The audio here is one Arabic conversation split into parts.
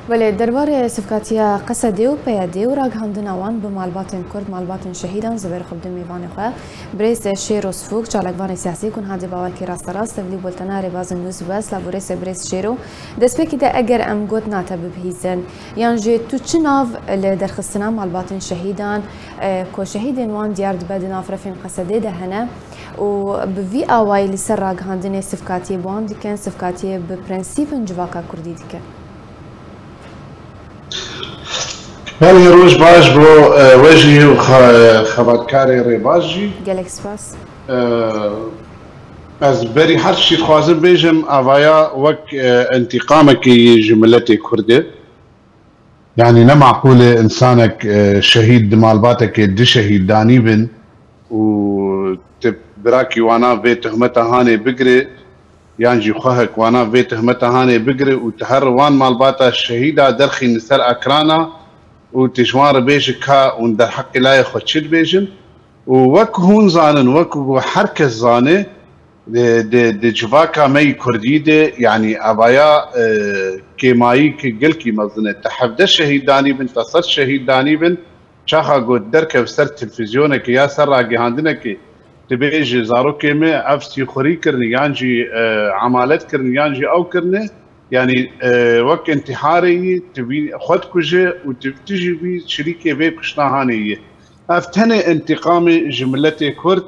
بله درباره سفکاتیا قصدی و پیادی و راگ هندنا وان به مالباتن کرد مالباتن شهیدان زبر خبد میوان خو بريس شيرو سفوك چالکوان سیاسی کن هادی باوکی راست راست ولی بولتنار باز نوز بس لابوريس بريس شيرو دسپکی ده اگر ام گوت ناته ببهیزن یان جه تو چناو لدرخستنا مالباتن شهیدان کو شهیدن وان دیار دبدنا فرفیم قصدی ده هنه و بوی آوای لسر راگ هندنه سفکاتی بوان دیکن سفکاتی به پرنسیپ جواکا کردی دیکن يعني روج باش بو وجهي وخبركاري ريباجي جالكس باس از بري هر شي خوازم بيجم افايا وك انتقامك جملتي كردي يعني لا معقولة انسانك شهيد مالباتك دي شهيد داني بن و براكي وانا في تهمتها هاني بقري يانجي خوهك وانا في تهمتها هاني بقري وتهر وان مالباتا الشهيدة درخي نسر اكرانا وتجوار بيجكها وندر حق لا يخدشد بيجن ووك هون زانن وك حركة زانه دي جواكا مي كرديدة يعني أبايا كيماي كي مزنة تحفد شهيد داني بن تصد شهيد داني بن شاخا قد دركة بسر تلفزيونك يا سر راقي هاندنك تبيجي زارو كيمي عفسي خوري كرني يانجي عمالت كرني يانجي أو كرني يعني وقت انتحاري تبي خد كجه وتجي بي شريكي بي كشنا هانيه افتنى انتقامي جملتي كرد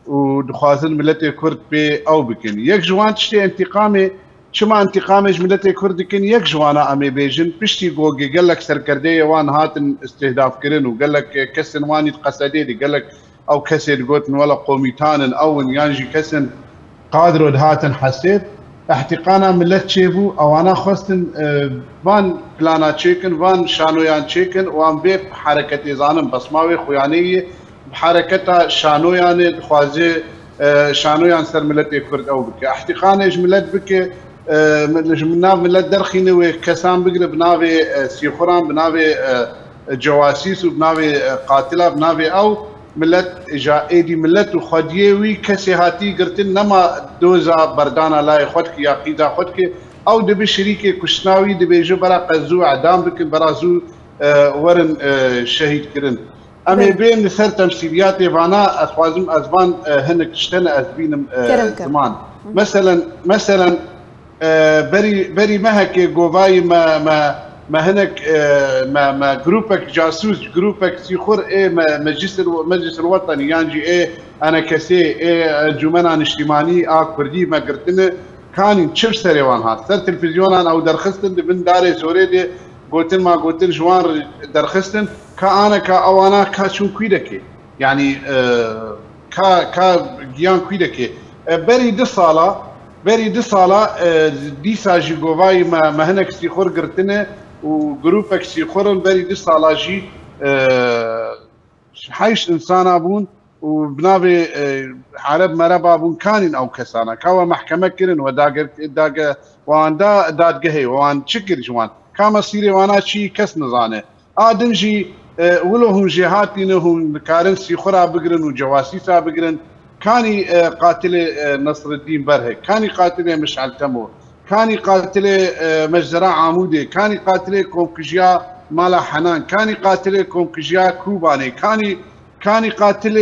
ودخوازن ملتي كرد بي او بكن يك جوان تشتي انتقامي شما انتقامي جملتي كرد كن يك جوانا امي بيجن بشتي جوجي قال لك سركرديه وان هاتن استهداف كرن وقال لك كسن واني تقصدي قال لك او كسر قوتن ولا قوميتان او يانجي كسن قادر هاتن حسيت احتقانا ملت شيبو او انا خواستن وان بلانا تشيكن وان شانويان تشيكن وان بيب حركتي زانم بسماوي خويانيه بحركتها شانويان خوازي شانويان سر ملت كرد او بك احتقانا ملت بك مناف ملت درخينه وكسان بقر بنافي سيخوران بنافي جواسيس وبنافي قاتله بنافي او ملت اجا ايدي ملت وخديوي كسي هاتي قرتن نما دوزا بردانا لا خدك يا قيدا خدك او دبي شريكي كشناوي دبي جو برا قزو اعدام بكن برازو ورن شهيد كرن امي بين ثر تمثيليات فانا اخوازم ازبان هنك اشتنا ازبين زمان مثلا بري مهك جوفاي ما هناك ما جروبك جاسوس جروبك سيخور ايه مجلس الوطني يانجي ايه انا كسي ايه جمنا اجتماعي كردي ما قرتنا كان تشوف سريوان هات سر تلفزيون او درخستن بن داري سوريدي قلتن ما قلتن جوان درخستن كانا كاوانا كاشون كويدكي يعني كا جيان كويدكي بري دي صاله دي ساجي جوفاي ما هناك سيخور قرتنا وجروبك سيخورن بري دي صالاجي حيش انسان ابون وبنابي عرب مرب ابون كانين او كسانا كوا محكمه كرن وداق وان داد قهي وان شكر جوان كما سيري وانا شي كس نزانه ادنجي ولو هم جهاتينهم كارن سيخورا بقرن وجواسيسا بقرن كاني قاتل نصر الدين برهك كاني قاتل مشعل تمور كاني قاتل مجزرة عمودي كاني قاتل كومكجيا مالا حنان كاني قاتل كومكجيا كوباني كاني قاتل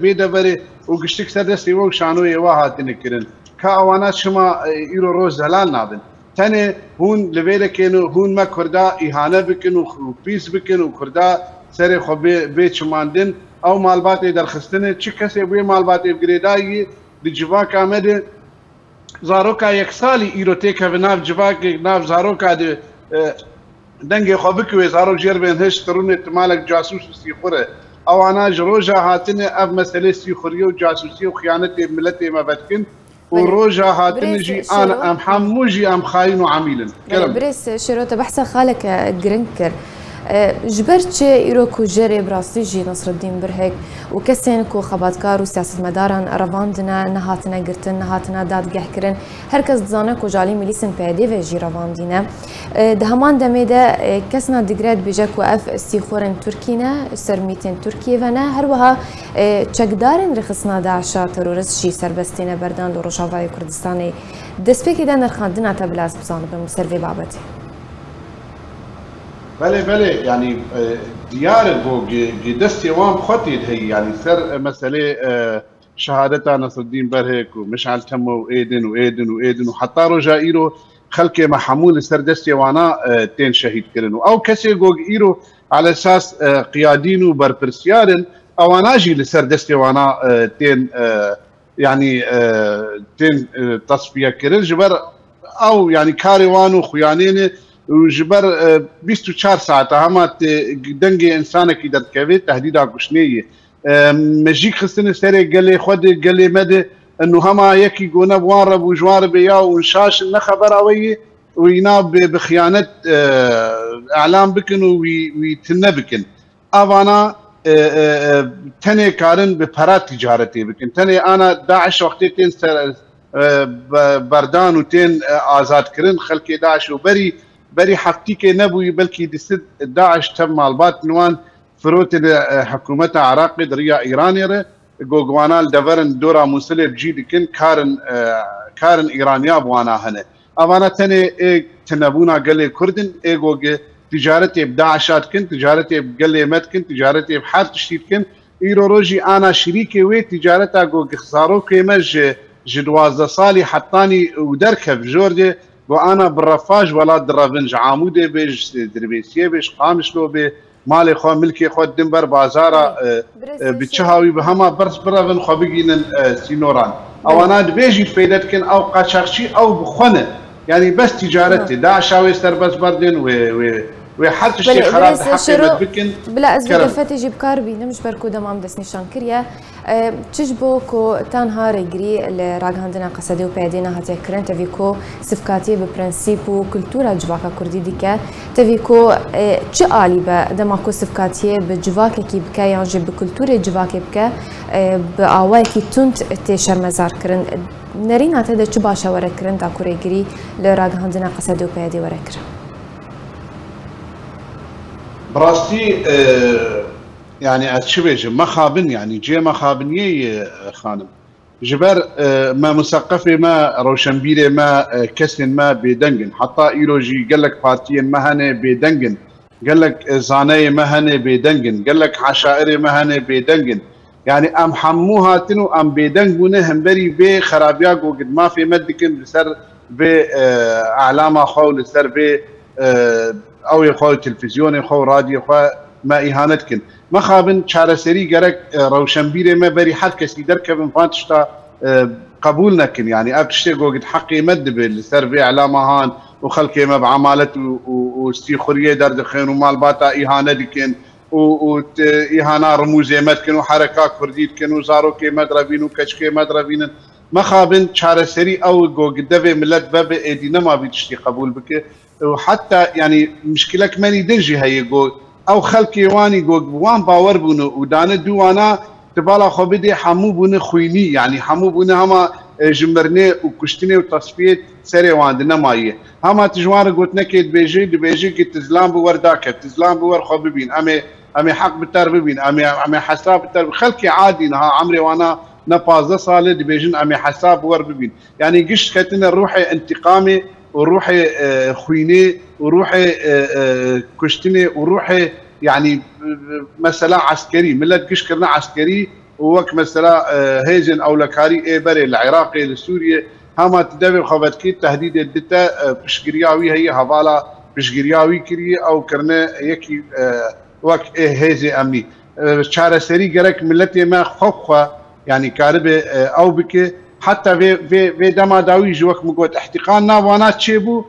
فيدا بري وقشتك سردسي وق شانو يوا هاتن كرن كاوانات شما ايرو روز هلال نابن تاني هون لبيدا كينو هون ما كردا اهانه بكن وبيس بكن وكردا سري خو بيت شماندن او مالباتي درخستنه چي كسي بي مالباتي بغريداي دي جواك امد زاروكا يكسالي ايروتيكا بناف جواك ناف زاروكا دي دنگي خوبك وي زاروك جيربن هش ترونه مالك جاسوس سيخوره او انا جروجا هاتنه اب مساله سيخوريو جاسوسي وخيانه ملتي ما بدكن وروجا هاتنجي انا ام حموجي ام خاين وعميل بريس شروط بحث خالك جرينكر جبر چه ایرو کو جری براستی جی نصر الدین برهک و کسین کو خباتکار و سیاستمداران رواندنا نهاتنا گرتن نهاتنا دادگه کرن هر کس دزانه کو جالی ملیسن پیدی و جی رواندینه ده همان دمه ده کسنا دیگرد بیجه کو اف استیخورن ترکینه سرمیتین ترکیه و نه هر وها چکدارن رخصنا داعشا ترورست جی سربستینه بردان لو روشاوای کردستانی دسپیکی ده نرخاندنا تبلاز بزانه بمسروی بابتی بله يعني ديار دستي وام خطيد هي يعني سر مسألة شهادتها نصر الدين برهك ومشعل تمه وإيدن وحتى رجا إيرو خلقه محمول سر دستي وانا تين شهيد كرنو أو كسي جوج إيرو على أساس قيادين وبربرسيارن أو أنا أجي لسر دستي وانا تين يعني تين تصفية كرن جبر أو يعني كاروان وخيانين وجبر 24 ساعة همات دنجي إنسانك إذا تكفيت تهديدها كشنية مجيك خستن سري قال لي خد قال لي مدى إنه هما يكي جونا بوارب وجوارب يا ونشاش النخبر أوي ويناب بخيانة إعلام بكن ويتنبكن أبانا تاني كارن ببرات تجارتي بكن تاني أنا داعش وقتين بردان وتين آزاد كرن خلقي داعش بري حقتي نبوي بلكي دست داعش تم مالبات نوان فروت حكومتها عراق دريا ايراني جوجوانال دفرن دورا مسلب جيد كن كارن ايرانيا بوانا هنا اوانا تني تنبونا قال كردن جوج تجارتي بداعشات كن تجارتي بقل مد كن تجارتي بحال تشتيت كن ايروروجي انا شريكي وي تجارتها جوج خسارو كيمج جدوازة صالي حطاني ودركب جوردي وانا بالرفاج ولا درافنج عاموده بيج دربيسيه بيج قامشلو بي مالي خو ملكي خو دنبر بازارا بتشهاوي بهما برس برافن خو بيجين سينوران او انا بيجي فيدتكن او قاشخشي او بخونه يعني بس تجارتي داعشاوي سربس بردن وحتى شيء خراب حقي مدبكن بلا از بلفتي جيب كاربي نمش بركو دمام دس نشان كريا تشبو كو تانها ريغري لراغاندنا قصدي وبعدين هاتي كرن تفيكو سفكاتي ببرنسيبو كلتورا جواكا كردي ديكا تفيكو تش آلي دماكو سفكاتي بجواكا كي بكا يانجي بكلتوري جواكا بكا بآواكي تونت تشر مزار كرن نرين هاتا دا چباشا ورا كرن تاكو ريغري لراغاندنا قصدي وبعدي ورا كرن براستي يعني اتشبج مخابن يعني جي مخابنيه خانم جبر ما مثقفه ما روشنبيره ما كسن ما بدنجن حتى ايروجي قال لك بارتيين مهنه بدنجن قال لك زانيه مهنه بدنجن قال لك عشائري مهنه بدنجن يعني ام حموها تنو ام بدنجونه همبري بخرابياق وقد ما في مدكن لسر باعلام خو لسر ب او يخو تلفزيون يخو راديو خو ما اهانتكن ما خابن چارەسەری گەرەک ڕەوشەنبیرێ مە بەری حەد کەسی دەرکەبن فاتشتا قبول نەکن يعني ئەم شتێک گۆگت حەقی مە دەبێت لەسەر بێ عەلامەهان و خەڵکێ مە بەعەمالەت و استیخوریە دەردەخێن و ماڵباتە ئیهانە دکن و ئیهانا ڕموزێ مەدکن و حەرەکا کوردی دکن و زارۆکێ مەدرەبین و کەچکێ مەدرەبینن ما خابن چارەسەری ئەو گۆگت دەبێ ملەت بەبێ ئێدی نەمابی تشتی قبول بکە وحتى يعني مشكلك ماني دنجي هي جو او خلقي واني جو وان باور بونو ودانا دوانا تبالا خو بدي حمو بونه خويني يعني حمو بونه هما جمرني وكشتني وتصفيت سري واندنا مايه هما تجوار قلت نكيد بيجي قلت تزلام بورداك تزلام بور خو ببين امي حق بالتر ببين امي حساب بالتر خلقي عادي نها عمري وانا نبازه صالد بيجن امي حساب ور ببين يعني قشت كتنا روحي انتقامي وروحي خويني وروحي كشتني وروحي يعني مسألة عسكري ملت كشكرنا عسكري ووك مسألة هيزن او لكاري اي بري العراقي لسوريا هما تدبي خبتكي تهديد الدتا بشقرياوي هي هفالا بشقرياوي كري او كرنا يكي وك هيزي امني شارع سري قرك ملتي ما خوخة يعني كاربه او بكي حتى في دما داوي جوك مقود احتقاننا وانا تشيبو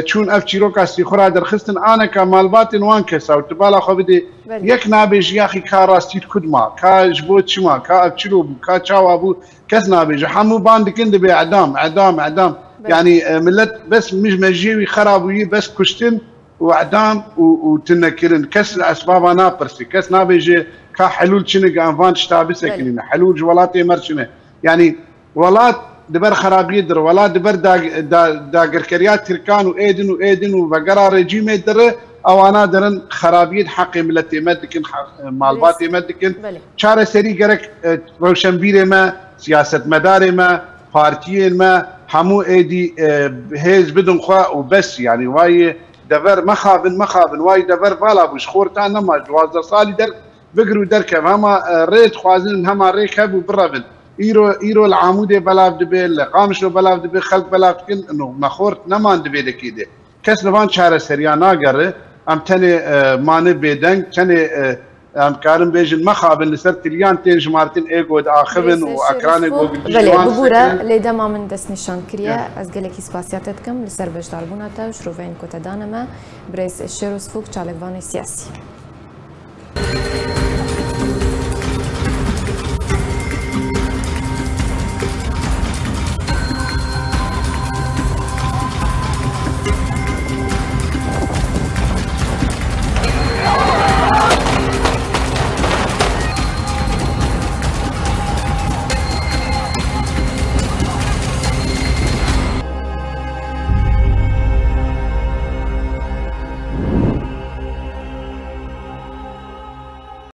چون اف چیروکا سیخورا درخستن انا كمالبات وان كسا وتبالا خو بدي يك نابج يا اخي كاراستيت كدما كا جبوت شما كا ابچلو كا چاوابو كز نابج حمو باندكند باعدام اعدام يعني ملت بس مش مجيوي خرابوي بس كشتن واعدام وتنكرن كس اسباب انا برسي كس نابيجي كحلول شنو انفان شتابي سكنين حلول جولاتي مرشنه يعني ولات دبر خرابي در ولا دبر داغر كريات تركان وايدن وبقرا رجيم در او انا درن خرابيد حق ملتي مدكن مالباتي مدكن چاره سري گرك روشنبير ما سياست مدار ما بارتي ما همو ايدي هيز بدون خوا وبس يعني واي دبر مخابن واي دبر بالا بوش خورتان ما جواز صالي در بقرو دركب هما ريت خوازن هما ريكب وبربن ايرو العمود بلاف دبي قامش بلاف دبي خلق بلاف كن انه مخورت نمان دبي دكيده كس نبان چاره سريا ناغره ام تني ماني بيدن تني ام كارم بيجن مخابن لسر تليان تين جمارتين ايغود اخبن واكران ايغود بله ببورا لدما من دست نشان كريا از گلکی سپاسیاتتكم لسر بجدار بوناتا و شروفين كوتا دانما بريس الشيروس فوق چالكوان سياسي